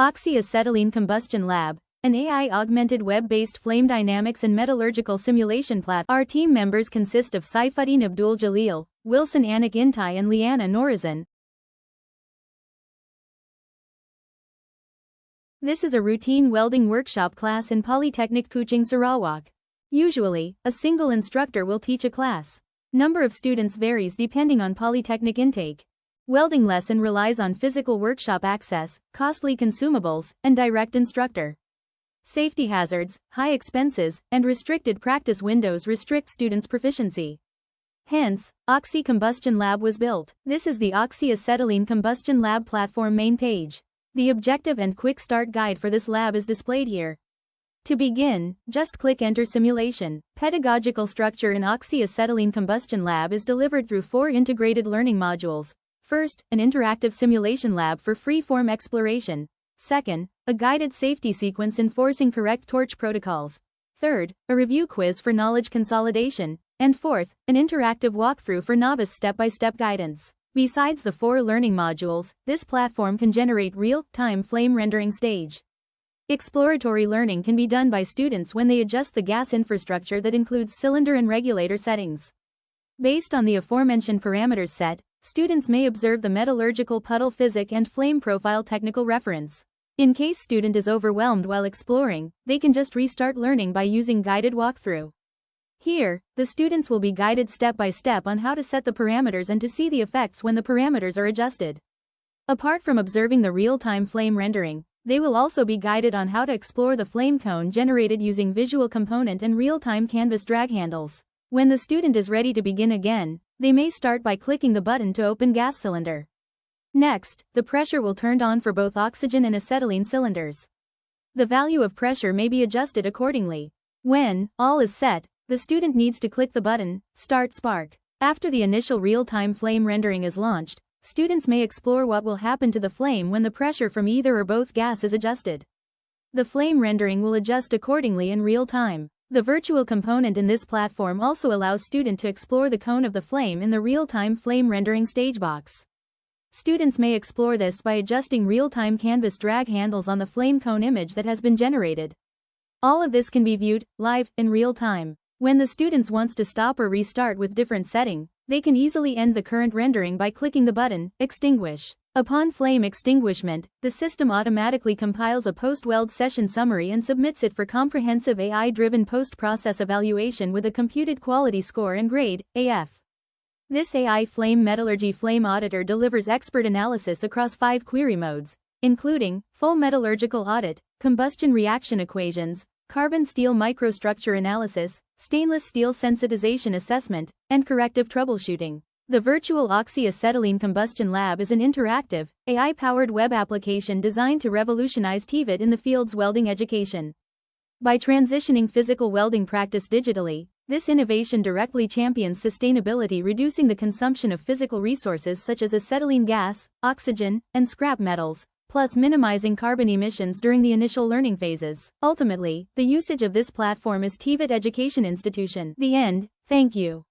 Oxy-Acetylene Combustion Lab, an AI-augmented web-based flame dynamics and metallurgical simulation platform. Our team members consist of Saifuddin Abdul Jalil, Wilson Anik Intai and Liana Norizan. This is a routine welding workshop class in Polytechnic Kuching Sarawak. Usually, a single instructor will teach a class. Number of students varies depending on polytechnic intake. Welding lesson relies on physical workshop access, costly consumables, and direct instructor. Safety hazards, high expenses, and restricted practice windows restrict students' proficiency. Hence, Oxy Combustion Lab was built. This is the Oxy-Acetylene Combustion Lab platform main page. The objective and quick start guide for this lab is displayed here. To begin, just click Enter Simulation. Pedagogical structure in Oxy-Acetylene Combustion Lab is delivered through 4 integrated learning modules. First, an interactive simulation lab for free-form exploration. Second, a guided safety sequence enforcing correct torch protocols. Third, a review quiz for knowledge consolidation. And fourth, an interactive walkthrough for novice step-by-step guidance. Besides the 4 learning modules, this platform can generate real-time flame rendering stage. Exploratory learning can be done by students when they adjust the gas infrastructure that includes cylinder and regulator settings. Based on the aforementioned parameters set, students may observe the metallurgical puddle physics and flame profile technical reference. In case student is overwhelmed while exploring, they can just restart learning by using guided walkthrough. Here, the students will be guided step by step on how to set the parameters and to see the effects when the parameters are adjusted. Apart from observing the real-time flame rendering, they will also be guided on how to explore the flame cone generated using visual component and real-time canvas drag handles. When the student is ready to begin again, they may start by clicking the button to open gas cylinder. Next, the pressure will turn on for both oxygen and acetylene cylinders. The value of pressure may be adjusted accordingly. When all is set, the student needs to click the button, Start Spark. After the initial real-time flame rendering is launched, students may explore what will happen to the flame when the pressure from either or both gas is adjusted. The flame rendering will adjust accordingly in real time. The virtual component in this platform also allows student to explore the cone of the flame in the real-time flame rendering stage box. Students may explore this by adjusting real-time canvas drag handles on the flame cone image that has been generated. All of this can be viewed live in real time. When the students wants to stop or restart with different setting, they can easily end the current rendering by clicking the button Extinguish. Upon flame extinguishment, the system automatically compiles a post-weld session summary and submits it for comprehensive AI-driven post-process evaluation with a computed quality score and grade, AF. This AI Flame Metallurgy Flame Auditor delivers expert analysis across 5 query modes, including full metallurgical audit, combustion reaction equations, carbon steel microstructure analysis, stainless steel sensitization assessment, and corrective troubleshooting. The virtual Oxy-Acetylene Combustion Lab is an interactive, AI-powered web application designed to revolutionize TVET in the field's welding education. By transitioning physical welding practice digitally, this innovation directly champions sustainability, reducing the consumption of physical resources such as acetylene gas, oxygen, and scrap metals, plus minimizing carbon emissions during the initial learning phases. Ultimately, the usage of this platform is TVET Education Institution. The end. Thank you.